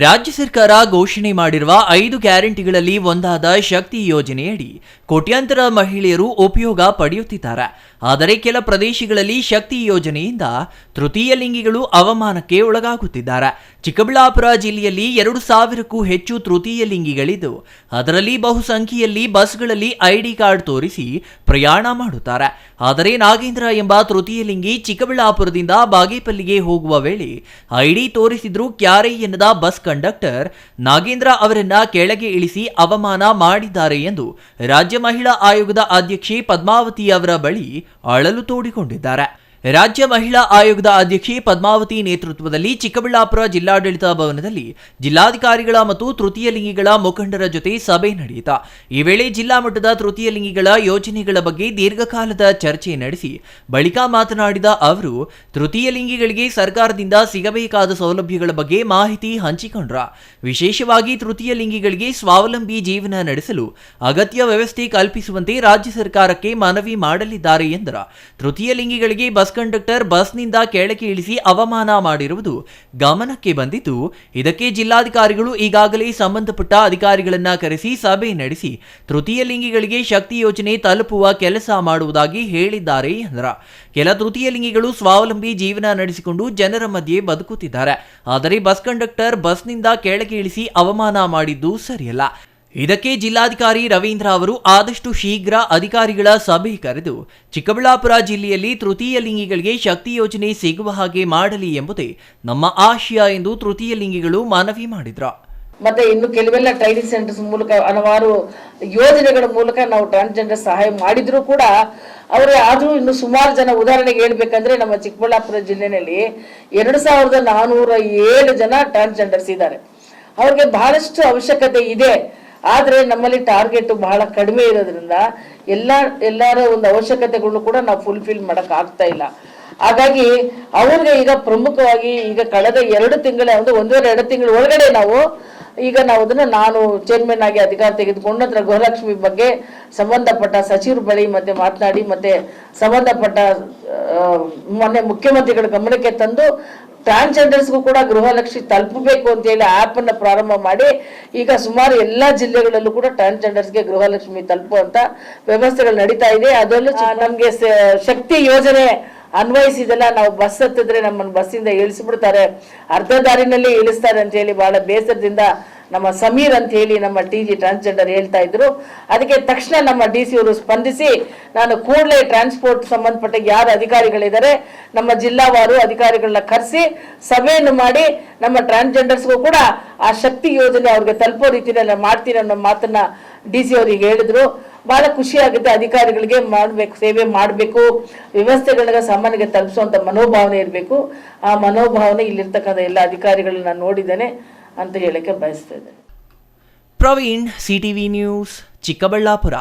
ರಾಜ್ಯ ಸರ್ಕಾರ ಘೋಷಣೆ ಮಾಡಿರುವ 5 ಗ್ಯಾರಂಟಿಗಳಲ್ಲಿ ಒಂದಾದ ಶಕ್ತಿ ಯೋಜನೆಯಡಿ ಕೋಟ್ಯಾಂತರ ಮಹಿಳೆಯರು ಉಪಯೋಗ ಪಡೆಯುತ್ತಿದ್ದಾರೆ. ಆದರೆ ಕೆಲ ಪ್ರದೇಶಗಳಲ್ಲಿ ಶಕ್ತಿ ಯೋಜನೆಯಿಂದ ತೃತೀಯ ಲಿಂಗಿಗಳು ಅವಮಾನಕ್ಕೆ ಒಳಗಾಗುತ್ತಿದ್ದಾರೆ. ಚಿಕ್ಕಬಳ್ಳಾಪುರ ಜಿಲ್ಲೆಯಲ್ಲಿ 2,000ಕ್ಕೂ ಹೆಚ್ಚು ತೃತೀಯ ಲಿಂಗಿಗಳಿದ್ದು, ಅದರಲ್ಲಿ ಬಹುಸಂಖ್ಯೆಯಲ್ಲಿ ಬಸ್ಗಳಲ್ಲಿ ಐಡಿ ಕಾರ್ಡ್ ತೋರಿಸಿ ಪ್ರಯಾಣ ಮಾಡುತ್ತಾರೆ. ಆದರೆ ನಾಗೇಂದ್ರ ಎಂಬ ತೃತೀಯ ಲಿಂಗಿ ಚಿಕ್ಕಬಳ್ಳಾಪುರದಿಂದ ಬಾಗೇಪಲ್ಲಿಗೆ ಹೋಗುವ ವೇಳೆ ಐಡಿ ತೋರಿಸಿದ್ರು ಕ್ಯಾರೆ ಎನ್ನದ ಬಸ್ ಕಂಡಕ್ಟರ್ ನಾಗೇಂದ್ರ ಅವರನ್ನ ಕೆಳಗೆ ಇಳಿಸಿ ಅವಮಾನ ಮಾಡಿದ್ದಾರೆ ಎಂದು ರಾಜ್ಯ ಮಹಿಳಾ ಆಯೋಗದ ಅಧ್ಯಕ್ಷೆ ಪದ್ಮಾವತಿ ಅವರ ಬಳಿ ಅಳಲು ತೋಡಿಕೊಂಡಿದ್ದಾರೆ. ರಾಜ್ಯ ಮಹಿಳಾ ಆಯೋಗದ ಅಧ್ಯಕ್ಷೆ ಪದ್ಮಾವತಿ ನೇತೃತ್ವದಲ್ಲಿ ಚಿಕ್ಕಬಳ್ಳಾಪುರ ಜಿಲ್ಲಾಡಳಿತ ಭವನದಲ್ಲಿ ಜಿಲ್ಲಾಧಿಕಾರಿಗಳ ಮತ್ತು ತೃತೀಯ ಲಿಂಗಿಗಳ ಮುಖಂಡರ ಜೊತೆ ಸಭೆ ನಡೆಯಿತು. ಈ ವೇಳೆ ಜಿಲ್ಲಾ ಮಟ್ಟದ ತೃತೀಯ ಲಿಂಗಿಗಳ ಯೋಜನೆಗಳ ಬಗ್ಗೆ ದೀರ್ಘಕಾಲದ ಚರ್ಚೆ ನಡೆಸಿ ಬಳಿಕ ಮಾತನಾಡಿದ ಅವರು, ತೃತೀಯ ಲಿಂಗಿಗಳಿಗೆ ಸರ್ಕಾರದಿಂದ ಸಿಗಬೇಕಾದ ಸೌಲಭ್ಯಗಳ ಬಗ್ಗೆ ಮಾಹಿತಿ ಹಂಚಿಕೊಂಡ್ರ. ವಿಶೇಷವಾಗಿ ತೃತೀಯ ಲಿಂಗಿಗಳಿಗೆ ಸ್ವಾವಲಂಬಿ ಜೀವನ ನಡೆಸಲು ಅಗತ್ಯ ವ್ಯವಸ್ಥೆ ಕಲ್ಪಿಸುವಂತೆ ರಾಜ್ಯ ಸರ್ಕಾರಕ್ಕೆ ಮನವಿ ಮಾಡಲಿದ್ದಾರೆ ಎಂದರು. ತೃತೀಯ ಲಿಂಗಿಗಳಿಗೆ ಬಸ್ ಕಂಡಕ್ಟರ್ ಬಸ್ನಿಂದ ಕೆಳಗೆ ಇಳಿಸಿ ಅವಮಾನ ಮಾಡಿರುವುದು ಗಮನಕ್ಕೆ ಬಂದಿದ್ದು, ಇದಕ್ಕೆ ಜಿಲ್ಲಾಧಿಕಾರಿಗಳು ಈಗಾಗಲೇ ಸಂಬಂಧಪಟ್ಟ ಅಧಿಕಾರಿಗಳನ್ನ ಕರೆಸಿ ಸಭೆ ನಡೆಸಿ ತೃತೀಯ ಲಿಂಗಿಗಳಿಗೆ ಶಕ್ತಿ ಯೋಜನೆ ತಲುಪುವ ಕೆಲಸ ಮಾಡುವುದಾಗಿ ಹೇಳಿದ್ದಾರೆ ಎಂದರು. ಕೆಲ ತೃತೀಯ ಲಿಂಗಿಗಳು ಸ್ವಾವಲಂಬಿ ಜೀವನ ನಡೆಸಿಕೊಂಡು ಜನರ ಮಧ್ಯೆ ಬದುಕುತ್ತಿದ್ದಾರೆ. ಆದರೆ ಬಸ್ ಕಂಡಕ್ಟರ್ ಬಸ್ನಿಂದ ಕೆಳಗೆ ಇಳಿಸಿ ಅವಮಾನ ಮಾಡಿದ್ದು ಸರಿಯಲ್ಲ. ಇದಕ್ಕೆ ಜಿಲ್ಲಾಧಿಕಾರಿ ರವೀಂದ್ರ ಅವರು ಆದಷ್ಟು ಶೀಘ್ರ ಅಧಿಕಾರಿಗಳ ಸಭೆ ಕರೆದು ಚಿಕ್ಕಬಳ್ಳಾಪುರ ಜಿಲ್ಲೆಯಲ್ಲಿ ತೃತೀಯ ಲಿಂಗಿಗಳಿಗೆ ಶಕ್ತಿ ಯೋಜನೆ ಸಿಗುವ ಹಾಗೆ ಮಾಡಲಿ ಎಂಬುದೇ ನಮ್ಮ ಆಶಯ ಎಂದು ತೃತೀಯ ಲಿಂಗಿಗಳು ಮನವಿ ಮಾಡಿದ್ರು. ಮತ್ತೆ ಇನ್ನು ಕೆಲವೆಲ್ಲ ಟ್ರೈನಿಂಗ್ ಸೆಂಟರ್ಸ್ ಮೂಲಕ ಹಲವಾರು ಯೋಜನೆಗಳ ಮೂಲಕ ನಾವು ಟ್ರಾನ್ಸ್ಜೆಂಡರ್ ಸಹಾಯ ಮಾಡಿದ್ರು ಕೂಡ ಅವರೇ ಆದ್ರೂ ಇನ್ನು ಸುಮಾರು ಜನ, ಉದಾಹರಣೆಗೆ ಹೇಳ್ಬೇಕಂದ್ರೆ ನಮ್ಮ ಚಿಕ್ಕಬಳ್ಳಾಪುರ ಜಿಲ್ಲೆಯಲ್ಲಿ 2,407 ಜನ ಟ್ರಾನ್ಸ್ಜೆಂಡರ್ಸ್ ಇದ್ದಾರೆ. ಅವ್ರಿಗೆ ಬಹಳಷ್ಟು ಅವಶ್ಯಕತೆ ಇದೆ. ಆದ್ರೆ ನಮ್ಮಲ್ಲಿ ಟಾರ್ಗೆಟ್ ಬಹಳ ಕಡಿಮೆ ಇರೋದ್ರಿಂದ ಎಲ್ಲರ ಒಂದು ಅವಶ್ಯಕತೆಗಳನ್ನು ಕೂಡ ನಾವು ಫುಲ್ಫಿಲ್ ಮಾಡಕ್ ಆಗ್ತಾ ಇಲ್ಲ. ಹಾಗಾಗಿ ಅವ್ರಿಗೆ ಈಗ ಪ್ರಮುಖವಾಗಿ ಈಗ ಕಳೆದ 2 ತಿಂಗಳ ಒಂದೂವರೆ ತಿಂಗಳ ಒಳಗಡೆ ನಾವು ಅದನ್ನ ನಾನು ಚೇರ್ಮನ್ ಆಗಿ ಅಧಿಕಾರ ತೆಗೆದುಕೊಂಡು ನಂತರ ಗೃಹಲಕ್ಷ್ಮಿ ಬಗ್ಗೆ ಸಂಬಂಧಪಟ್ಟ ಸಚಿವರ ಬಳಿ ಮತ್ತೆ ಮಾತನಾಡಿ ಮತ್ತೆ ಸಂಬಂಧಪಟ್ಟ ಮೊನ್ನೆ ಮುಖ್ಯಮಂತ್ರಿಗಳ ಗಮನಕ್ಕೆ ತಂದು ಟ್ರಾನ್ಸ್ಜೆಂಡರ್ಸ್ಗೂ ಕೂಡ ಗೃಹಲಕ್ಷ್ಮಿ ತಲುಪಬೇಕು ಅಂತ ಹೇಳಿ ಆಪ್ ಅನ್ನ ಪ್ರಾರಂಭ ಮಾಡಿ ಈಗ ಸುಮಾರು ಎಲ್ಲಾ ಜಿಲ್ಲೆಗಳಲ್ಲೂ ಕೂಡ ಟ್ರಾನ್ಸ್ಜೆಂಡರ್ಸ್ಗೆ ಗೃಹಲಕ್ಷ್ಮಿ ತಲುಪುವಂತ ವ್ಯವಸ್ಥೆಗಳು ನಡೀತಾ ಇದೆ. ಅದರಲ್ಲೂ ನಮ್ಗೆ ಶಕ್ತಿ ಯೋಜನೆ ಅನ್ವಯಿಸಿದೆಲ್ಲ ನಾವು ಬಸ್ ಹತ್ತಿದ್ರೆ ನಮ್ಮನ್ನು ಬಸ್ಸಿಂದ ಇಳಿಸ್ಬಿಡ್ತಾರೆ, ಅರ್ಧ ದಾರಿನಲ್ಲಿ ಇಳಿಸ್ತಾರೆ ಅಂತ ಹೇಳಿ ಬಹಳ ಬೇಸರದಿಂದ ನಮ್ಮ ಸಮೀರ್ ಅಂತ ಹೇಳಿ ನಮ್ಮ TG ಟ್ರಾನ್ಸ್ಜೆಂಡರ್ ಹೇಳ್ತಾ ಇದ್ರು. ಅದಕ್ಕೆ ತಕ್ಷಣ ನಮ್ಮ DC ಅವರು ಸ್ಪಂದಿಸಿ ನಾನು ಕೂಡಲೇ ಟ್ರಾನ್ಸ್ಪೋರ್ಟ್ ಸಂಬಂಧಪಟ್ಟ ಯಾರು ಅಧಿಕಾರಿಗಳಿದ್ದಾರೆ ನಮ್ಮ ಜಿಲ್ಲಾವಾರು ಅಧಿಕಾರಿಗಳನ್ನ ಕರೆಸಿ ಸಭೆಯನ್ನು ಮಾಡಿ ನಮ್ಮ ಟ್ರಾನ್ಸ್ಜೆಂಡರ್ಸ್ಗೂ ಕೂಡ ಆ ಶಕ್ತಿ ಯೋಜನೆ ಅವ್ರಿಗೆ ತಲುಪೋ ರೀತಿಯಲ್ಲಿ ಮಾಡ್ತೀನಿ ಅನ್ನೋ ಮಾತನ್ನ DC ಅವರಿಗೆ ಹೇಳಿದ್ರು. ಬಹಳ ಖುಷಿ ಆಗುತ್ತೆ. ಅಧಿಕಾರಿಗಳಿಗೆ ಮಾಡಬೇಕು, ಸೇವೆ ಮಾಡಬೇಕು, ವ್ಯವಸ್ಥೆಗಳಿಗೆ ಸಾಮಾನ್ಯಗೆ ತಲುಪಿಸುವಂತ ಮನೋಭಾವನೆ ಇರಬೇಕು. ಆ ಮನೋಭಾವನೆ ಇಲ್ಲಿರ್ತಕ್ಕಂಥ ಎಲ್ಲ ಅಧಿಕಾರಿಗಳನ್ನ ನೋಡಿದ್ದೇನೆ ಅಂತ ಹೇಳಕ್ಕೆ ಬಯಸ್ತಾ ಇದ್ದೇನೆ. Praveen, CTV news, Chikkaballapur.